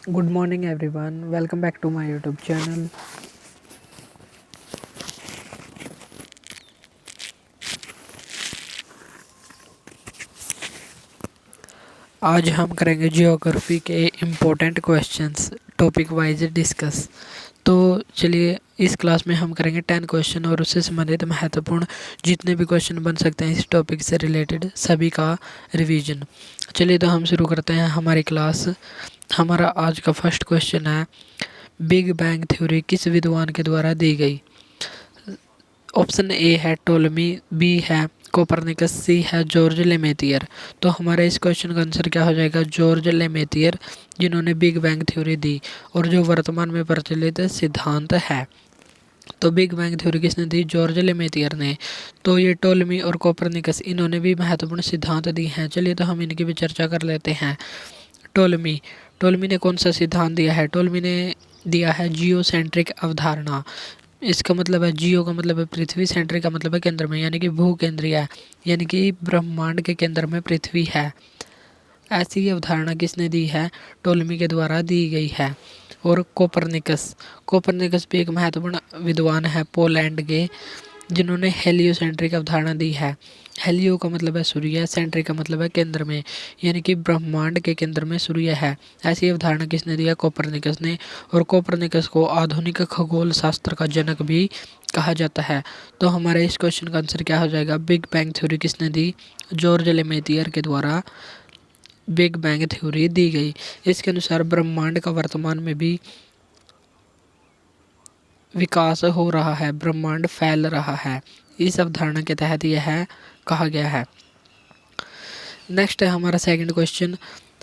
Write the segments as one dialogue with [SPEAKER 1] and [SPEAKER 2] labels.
[SPEAKER 1] Good morning everyone. Welcome back to my YouTube channel. आज हम करेंगे जियोग्राफी के important questions topic wise discuss. तो चलिए इस क्लास में हम करेंगे 10 क्वेश्चन और उससे संबंधित महत्वपूर्ण जितने भी क्वेश्चन बन सकते हैं इस टॉपिक से रिलेटेड सभी का रिवीजन। चलिए तो हम शुरू करते हैं हमारी क्लास। हमारा आज का फर्स्ट क्वेश्चन है, बिग बैंग थ्योरी किस विद्वान के द्वारा दी गई? ऑप्शन ए है टोलमी, बी है कोपरनिकस, सी है जॉर्ज लेमेथियर। तो हमारे इस क्वेश्चन का आंसर क्या हो जाएगा? जॉर्ज लेमेथियर, जिन्होंने बिग बैंग थ्योरी दी और जो वर्तमान में प्रचलित सिद्धांत है। तो बिग बैंग थ्योरी किसने दी? जॉर्ज लेमेथियर ने। तो ये टोलमी और कोपरनिकस इन्होंने भी महत्वपूर्ण सिद्धांत दी हैं। चलिए तो हम इनकी भी चर्चा कर लेते हैं। टोलमी टोलमी ने कौन सा सिद्धांत दिया है? टोलमी ने दिया है जियोसेंट्रिक अवधारणा। इसका मतलब है जियो का मतलब है पृथ्वी, सेंट्रिक का मतलब है केंद्र में, यानी कि भू केंद्रीय है, यानी कि ब्रह्मांड के केंद्र में पृथ्वी है। ऐसी अवधारणा किसने दी है? टोलमी के द्वारा दी गई है। और कोपरनिकस कोपरनिकस भी एक महत्वपूर्ण विद्वान है पोलैंड के, जिन्होंने हेलियोसेंट्रिक अवधारणा दी है। हेलियो का मतलब है सूर्य, सेंट्रिक का मतलब है केंद्र में, यानी कि ब्रह्मांड के केंद्र में सूर्य है। ऐसी अवधारणा किसने दिया? कोपरनिकस ने। और कोपरनिकस को आधुनिक खगोल शास्त्र का जनक भी कहा जाता है। तो हमारे इस क्वेश्चन का आंसर क्या हो जाएगा? बिग बैंग थ्योरी किसने दी? जॉर्ज लेमेथियर के द्वारा बिग बैंग थ्योरी दी गई। इसके अनुसार ब्रह्मांड का वर्तमान में भी विकास हो रहा है, ब्रह्मांड फैल रहा है, इस अवधारणा के तहत यह कहा गया है। नेक्स्ट है हमारा सेकंड क्वेश्चन,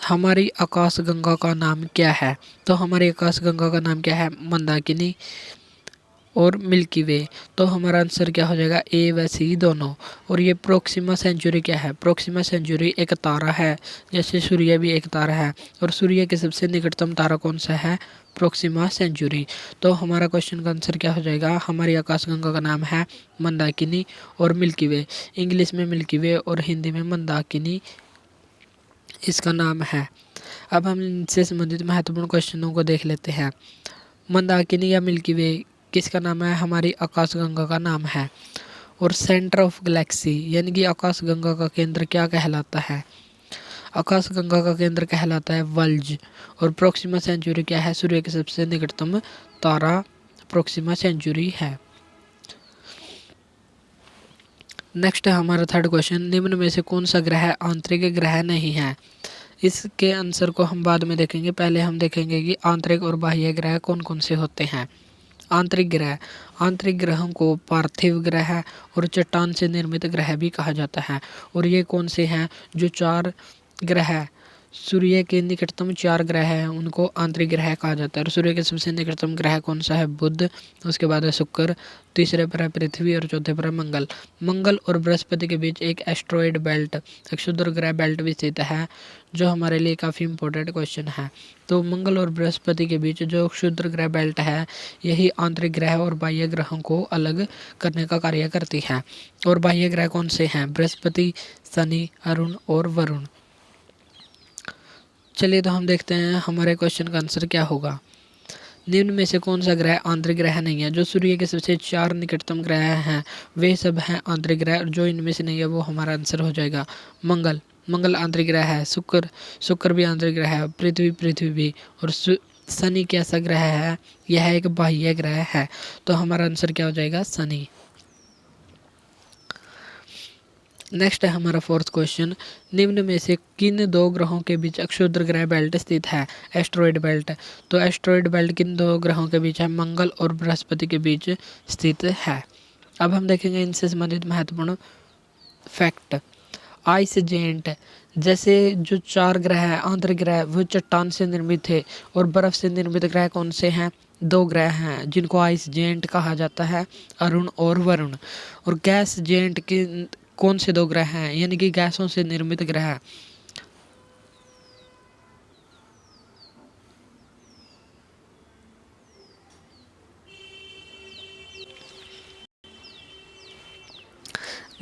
[SPEAKER 1] हमारी आकाशगंगा का नाम क्या है? तो हमारी आकाशगंगा का नाम क्या है? मंदाकिनी और मिल्की वे। तो हमारा आंसर क्या हो जाएगा? ए व सी दोनों। और ये प्रोक्सिमा सेंचुरी क्या है? प्रोक्सिमा सेंचुरी एक तारा है, जैसे सूर्य भी एक तारा है, और सूर्य के सबसे निकटतम तारा कौन सा है? Proxima Centauri. तो हमारा क्वेश्चन का आंसर क्या हो जाएगा? हमारी आकाशगंगा का नाम है मंदाकिनी और मिल्की वे। इंग्लिश में मिल्की वे और हिंदी में मंदाकिनी इसका नाम है। अब हम इनसे संबंधित महत्वपूर्ण क्वेश्चनों को देख लेते हैं। मंदाकिनी या मिल्की वे किसका नाम है? हमारी आकाशगंगा का नाम है। और सेंटर ऑफ गैलेक्सी यानी कि आकाशगंगा का केंद्र क्या कहलाता है? आकाशगंगा का केंद्र कहलाता है वल्ज। और प्रोक्सिमा सेंचुरी क्या है? सूर्य के सबसे निकटतम तारा प्रोक्सिमा सेंचुरी है। नेक्स्ट है हमारा थर्ड क्वेश्चन, निम्न में से कौन सा ग्रह आंतरिक ग्रह नहीं है? इसके आंसर को हम बाद में देखेंगे, पहले हम देखेंगे कि आंतरिक और बाह्य ग्रह कौन कौन से होते हैं। आंतरिक ग्रहों को पार्थिव ग्रह और चट्टान से निर्मित ग्रह भी कहा जाता है। और ये कौन से हैं? जो चार ग्रह सूर्य के निकटतम चार ग्रह हैं उनको आंतरिक ग्रह कहा जाता है। और सूर्य के सबसे निकटतम ग्रह कौन सा है? बुध, उसके बाद है शुक्र, तीसरे पर है पृथ्वी और चौथे पर है मंगल। मंगल और बृहस्पति के बीच एक एस्ट्रॉयड बेल्ट, एक क्षुद्र ग्रह बेल्ट भी स्थित है, जो हमारे लिए काफ़ी इंपॉर्टेंट क्वेश्चन है। तो मंगल और बृहस्पति के बीच जो क्षुद्र ग्रह बेल्ट है, यही आंतरिक ग्रह और बाह्य ग्रहों को अलग करने का कार्य करती है। और बाह्य ग्रह कौन से हैं? बृहस्पति, शनि, अरुण और वरुण। चलिए तो हम देखते हैं हमारे क्वेश्चन का आंसर क्या होगा। निम्न में से कौन सा ग्रह आंतरिक ग्रह नहीं है? जो सूर्य के सबसे चार निकटतम ग्रह हैं वे सब हैं आंतरिक ग्रह, और जो इनमें से नहीं है वो हमारा आंसर हो जाएगा मंगल। मंगल आंतरिक ग्रह है। शुक्र भी आंतरिक ग्रह है। पृथ्वी भी। और शनि कैसा ग्रह है? यह एक बाह्य ग्रह है। तो हमारा आंसर क्या हो जाएगा? शनि। नेक्स्ट है हमारा फोर्थ क्वेश्चन, निम्न में से किन दो ग्रहों के बीच क्षुद्र ग्रह बेल्ट स्थित है? Asteroid belt. तो एस्ट्रॉयड बेल्ट किन दो ग्रहों के बीच है? मंगल और बृहस्पति के बीच स्थित है। अब हम देखेंगे इनसे संबंधित महत्वपूर्ण फैक्ट। आइस जेंट जैसे जो चार ग्रह है आंतरिक ग्रह, वो चट्टान से निर्मित थे। और बर्फ से निर्मित ग्रह कौन से हैं? दो ग्रह हैं जिनको आइस जेंट कहा जाता है, अरुण और वरुण। और गैस जेंट के कौन से दो ग्रह हैं? यानी कि गैसों से निर्मित ग्रह।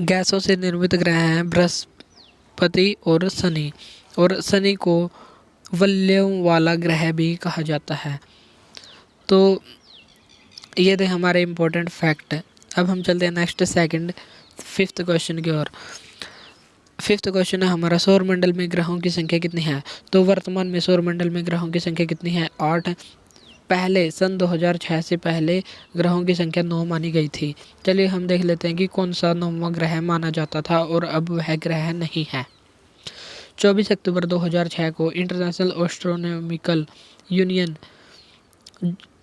[SPEAKER 1] गैसों से निर्मित ग्रह हैं बृहस्पति और शनि। और शनि को वलयों वाला ग्रह भी कहा जाता है। तो ये थे हमारे इम्पोर्टेंट फैक्ट। अब हम चलते हैं नेक्स्ट फिफ्थ क्वेश्चन की ओर। फिफ्थ क्वेश्चन है हमारा, सौरमंडल में ग्रहों की संख्या कितनी है? तो वर्तमान में सौरमंडल में ग्रहों की संख्या कितनी है? 8। पहले सन 2006 से पहले ग्रहों की संख्या 9 मानी गई थी। चलिए हम देख लेते हैं कि कौन सा 9वां ग्रह माना जाता था और अब वह ग्रह नहीं है। 24 अक्टूबर 2006 को इंटरनेशनल एस्ट्रोनॉमिकल यूनियन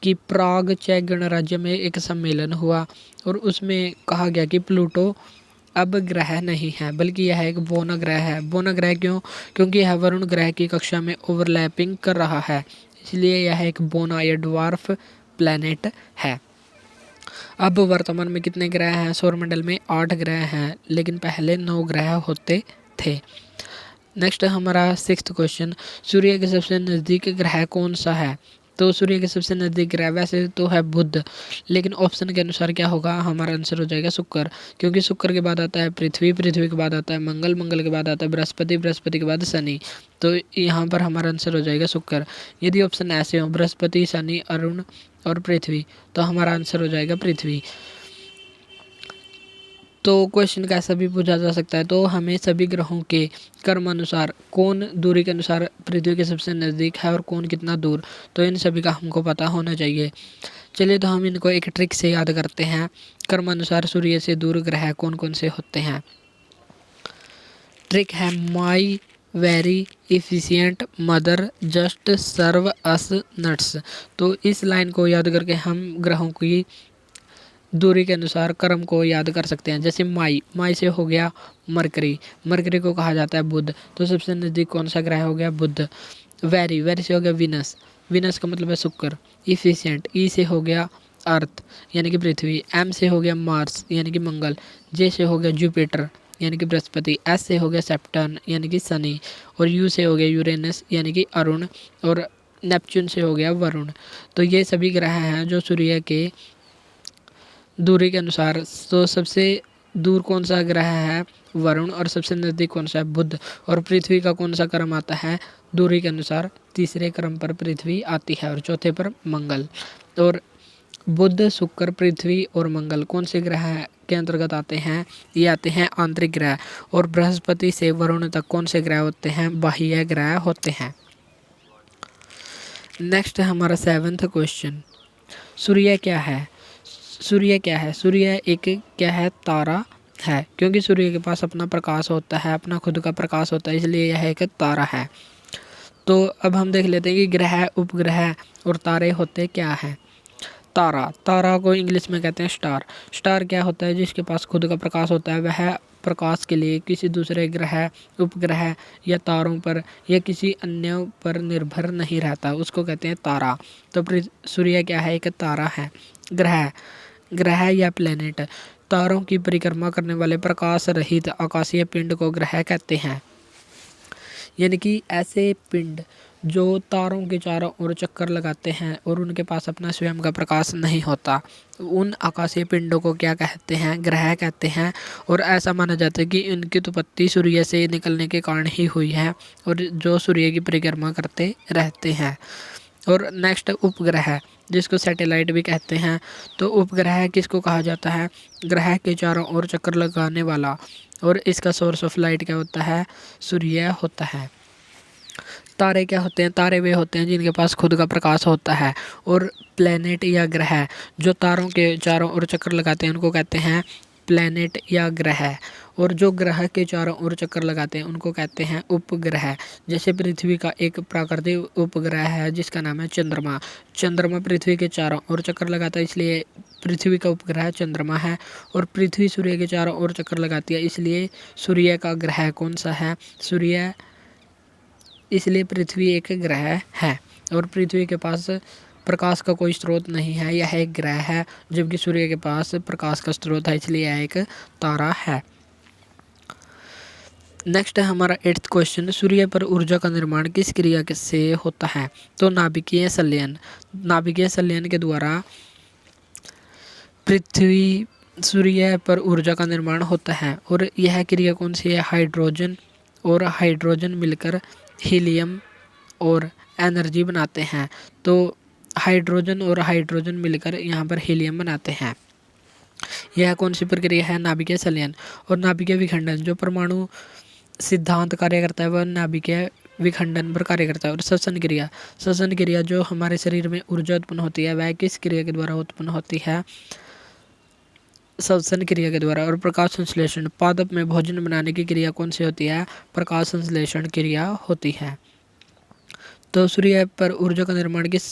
[SPEAKER 1] की प्राग चेक गणराज्य में एक सम्मेलन हुआ और उसमें कहा गया कि प्लूटो अब ग्रह नहीं है, बल्कि यह एक बोना ग्रह है। बोना ग्रह क्यों? क्योंकि यह वरुण ग्रह की कक्षा में ओवरलैपिंग कर रहा है, इसलिए यह एक बोना या ड्वार्फ प्लैनेट है। अब वर्तमान में कितने ग्रह हैं सौरमंडल में? 8 ग्रह हैं, लेकिन पहले 9 ग्रह होते थे। नेक्स्ट हमारा सिक्स्थ क्वेश्चन, सूर्य के सबसे नज़दीक ग्रह कौन सा है? तो सूर्य के सबसे नज़दीक ग्रह वैसे तो है बुध, लेकिन ऑप्शन के अनुसार क्या होगा? हमारा आंसर हो जाएगा शुक्र, क्योंकि शुक्र के बाद आता है पृथ्वी, पृथ्वी के बाद आता है मंगल, मंगल के बाद आता है बृहस्पति, बृहस्पति के बाद शनि। तो यहाँ पर हमारा आंसर हो जाएगा शुक्र। यदि ऑप्शन ऐसे हो बृहस्पति, शनि, अरुण और पृथ्वी, तो हमारा आंसर हो जाएगा पृथ्वी। तो क्वेश्चन कैसा भी पूछा जा सकता है, तो हमें सभी ग्रहों के क्रमानुसार कौन दूरी के अनुसार पृथ्वी के सबसे नज़दीक है और कौन कितना दूर, तो इन सभी का हमको पता होना चाहिए। चलिए तो हम इनको एक ट्रिक से याद करते हैं। क्रमानुसार सूर्य से दूर ग्रह कौन कौन से होते हैं। ट्रिक है my very efficient mother just serve us nuts. तो इस लाइन को याद करके हम ग्रहों की दूरी के अनुसार क्रम को याद कर सकते हैं। जैसे माई से हो गया मरकरी, मरकरी को कहा जाता है बुध, तो सबसे नज़दीक कौन सा ग्रह हो गया? बुध। वेरी से हो गया विनस, विनस का मतलब है शुक्र। इफिशिएंट, ई से हो गया अर्थ यानी कि पृथ्वी। एम से हो गया मार्स यानी कि मंगल। जे से हो गया जुपिटर यानी कि बृहस्पति। एस से हो गया सेप्टर्न यानी कि शनि। और यू से हो गया यूरेनस यानी कि अरुण। और नेपच्यून से हो गया वरुण। तो ये सभी ग्रह हैं जो सूर्य के दूरी के अनुसार। तो सबसे दूर कौन सा ग्रह है? वरुण। और सबसे नज़दीक कौन सा है? बुध। और पृथ्वी का कौन सा क्रम आता है दूरी के अनुसार? तीसरे क्रम पर पृथ्वी आती है और चौथे पर मंगल। और बुध, शुक्र, पृथ्वी और मंगल कौन से ग्रह के अंतर्गत आते हैं? ये आते हैं आंतरिक ग्रह। और बृहस्पति से वरुण तक कौन से ग्रह होते हैं? बाह्य ग्रह होते हैं। नेक्स्ट हमारा 7th क्वेश्चन, सूर्य क्या है? सूर्य क्या है? सूर्य एक क्या है? तारा है, क्योंकि सूर्य के पास अपना प्रकाश होता है, अपना खुद का प्रकाश होता है, इसलिए यह एक तारा है। तो अब हम देख लेते हैं कि ग्रह, उपग्रह और तारे होते क्या हैं। तारा को इंग्लिश में कहते हैं स्टार। स्टार क्या होता है? जिसके पास खुद का प्रकाश होता है, वह प्रकाश के लिए किसी दूसरे ग्रह, उपग्रह या तारों पर या किसी अन्य पर निर्भर नहीं रहता, उसको कहते हैं तारा। तो सूर्य क्या है? एक तारा है। ग्रह या प्लेनेट, तारों की परिक्रमा करने वाले प्रकाश रहित आकाशीय पिंड को ग्रह कहते हैं। यानी कि ऐसे पिंड जो तारों के चारों ओर चक्कर लगाते हैं और उनके पास अपना स्वयं का प्रकाश नहीं होता, उन आकाशीय पिंडों को क्या कहते हैं? ग्रह कहते हैं। और ऐसा माना जाता है कि इनकी उत्पत्ति सूर्य से निकलने के कारण ही हुई है और जो सूर्य की परिक्रमा करते रहते हैं। और नेक्स्ट उपग्रह, जिसको सैटेलाइट भी कहते हैं। तो उपग्रह किसको कहा जाता है? ग्रह के चारों ओर चक्कर लगाने वाला। और इसका सोर्स ऑफ लाइट क्या होता है? सूर्य होता है। तारे क्या होते हैं? तारे वे होते हैं जिनके पास खुद का प्रकाश होता है। और प्लेनेट या ग्रह जो तारों के चारों ओर चक्कर लगाते हैं उनको कहते हैं प्लेनेट या ग्रह। और जो ग्रह के चारों ओर चक्कर लगाते हैं उनको कहते हैं उपग्रह। जैसे पृथ्वी का एक प्राकृतिक उपग्रह है जिसका नाम है चंद्रमा। चंद्रमा पृथ्वी के चारों ओर चक्कर लगाता है, इसलिए पृथ्वी का उपग्रह चंद्रमा है। और पृथ्वी सूर्य के चारों ओर चक्कर लगाती है, इसलिए सूर्य का ग्रह कौन सा है? सूर्य। इसलिए पृथ्वी एक ग्रह है और पृथ्वी के पास प्रकाश का कोई स्रोत नहीं है, यह एक ग्रह है। जबकि सूर्य के पास प्रकाश का स्रोत है, इसलिए यह एक तारा है। नेक्स्ट है हमारा 8th क्वेश्चन, सूर्य पर ऊर्जा का निर्माण किस क्रिया से होता है? तो नाभिकीय संलयन। नाभिकीय संलयन के द्वारा पृथ्वी सूर्य पर ऊर्जा का निर्माण होता है। और यह क्रिया कौन सी है? हाइड्रोजन और हाइड्रोजन मिलकर हीलियम और एनर्जी बनाते हैं। तो हाइड्रोजन और हाइड्रोजन मिलकर यहाँ पर हीलियम बनाते हैं। यह कौन सी प्रक्रिया है? नाभिकीय संलयन और नाभिकीय विखंडन। जो परमाणु सिद्धांत कार्य करता है वह नाभिकीय विखंडन पर कार्य करता है। और श्वसन क्रिया, श्वसन क्रिया जो हमारे शरीर में ऊर्जा उत्पन्न होती है वह किस क्रिया के द्वारा उत्पन्न होती है? श्वसन क्रिया के द्वारा। और प्रकाश संश्लेषण, पादप में भोजन बनाने की क्रिया कौन सी होती है? प्रकाश संश्लेषण क्रिया होती है। तो सूर्य पर ऊर्जा का निर्माण किस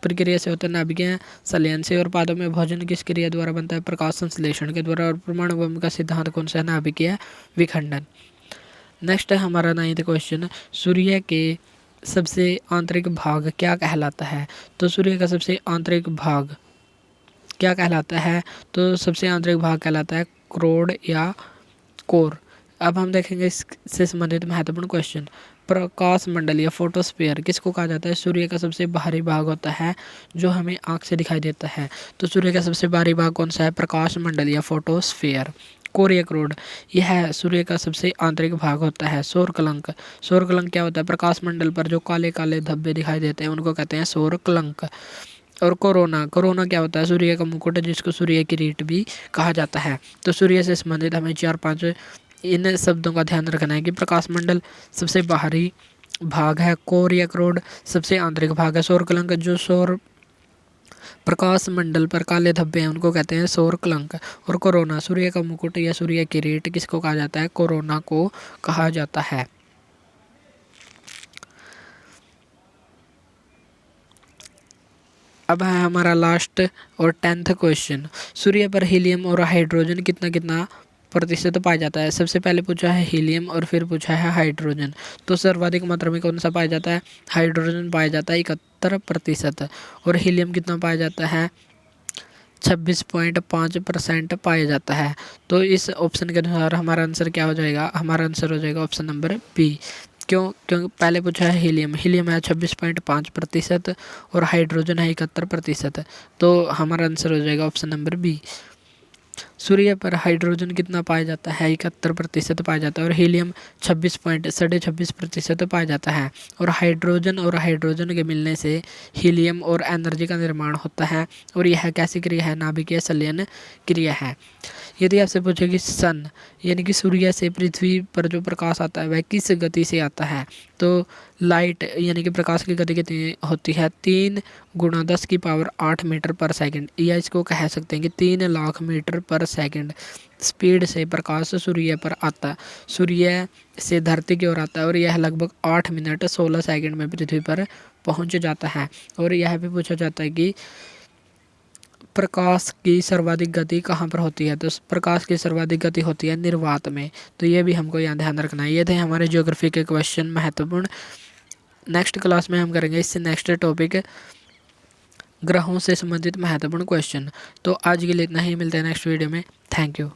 [SPEAKER 1] प्रक्रिया से होता है? नाभिकीय संलयन से। और पादप में भोजन किस क्रिया द्वारा बनता है? प्रकाश संश्लेषण के द्वारा। और परमाणु बम का सिद्धांत कौन सा है? नाभिकीय विखंडन। नेक्स्ट है हमारा 9th क्वेश्चन, सूर्य के सबसे आंतरिक भाग क्या कहलाता है? तो सूर्य का सबसे आंतरिक भाग क्या कहलाता है? तो सबसे आंतरिक भाग कहलाता है क्रोड या कोर। अब हम देखेंगे इससे संबंधित महत्वपूर्ण क्वेश्चन। प्रकाश मंडल या फोटोस्फीयर किसको कहा जाता है? सूर्य का सबसे बाहरी भाग होता है जो हमें आंख से दिखाई देता है। तो सूर्य का सबसे बाहरी भाग कौन सा है? प्रकाश मंडल या फोटोस्फीयर। कोर या क्रोड, यह सूर्य का सबसे आंतरिक भाग होता है। सौर कलंक, सौर कलंक क्या होता है? प्रकाश मंडल पर जो काले काले धब्बे दिखाई देते हैं उनको कहते हैं सौर कलंक। और कोरोना, कोरोना क्या होता है? सूर्य का मुकुट जिसको सूर्य किरीट भी कहा जाता है। तो सूर्य से संबंधित हमें 4-5 इन शब्दों का ध्यान रखना है कि प्रकाश मंडल सबसे बाहरी भाग है, कोर या क्रोड सबसे आंतरिक भाग है, सौर कलंक जो सौर प्रकाश मंडल पर काले धब्बे हैं उनको कहते हैं सौर कलंक। और कोरोना, सूर्य का मुकुट या सूर्य किरीट किसको कहा जाता है? कोरोना को कहा जाता है। अब है हमारा लास्ट और 10th क्वेश्चन, सूर्य पर हीलियम और हाइड्रोजन कितना कितना प्रतिशत पाया जाता है? सबसे पहले पूछा है हीलियम और फिर पूछा है हाइड्रोजन। तो सर्वाधिक मात्रा में कौन सा पाया जाता है? हाइड्रोजन पाया जाता है 71%। और हीलियम कितना पाया जाता है? 26.5% पाया जाता है। तो इस ऑप्शन के अनुसार हमारा आंसर क्या हो जाएगा? हमारा आंसर हो जाएगा ऑप्शन नंबर बी। क्यों पहले पूछा है हीलियम, हीलियम है 26.5% और हाइड्रोजन है 71%। तो हमारा आंसर हो जाएगा ऑप्शन नंबर बी। सूर्य पर हाइड्रोजन कितना पाया जाता है? 71% पाया जाता है। और हीलियम 26.26% पाया जाता है। और हाइड्रोजन के मिलने से हीलियम और एनर्जी का निर्माण होता है। और यह कैसी क्रिया है? नाभिकीय संलयन क्रिया है। यदि आपसे पूछे कि सन यानी कि सूर्य से पृथ्वी पर जो प्रकाश आता है वह किस गति से आता है? तो लाइट यानी कि प्रकाश की गति कितनी होती है? 3 × 10⁸ मीटर पर सेकंड, या इसको कह सकते हैं कि 3 लाख मीटर पर सेकंड स्पीड से प्रकाश सूर्य पर आता, सूर्य से धरती की ओर आता है। और यह लगभग 8 मिनट 16 सेकंड में पृथ्वी पर पहुंच जाता है। और यह भी पूछा जाता है कि प्रकाश की सर्वाधिक गति कहाँ पर होती है? तो प्रकाश की सर्वाधिक गति होती है निर्वात में। तो ये भी हमको यहाँ ध्यान रखना है। ये थे हमारे ज्योग्राफी के क्वेश्चन महत्वपूर्ण। नेक्स्ट क्लास में हम करेंगे इससे नेक्स्ट टॉपिक ग्रहों से संबंधित महत्वपूर्ण क्वेश्चन। तो आज के लिए इतना ही, मिलते हैं नेक्स्ट वीडियो में। Thank you.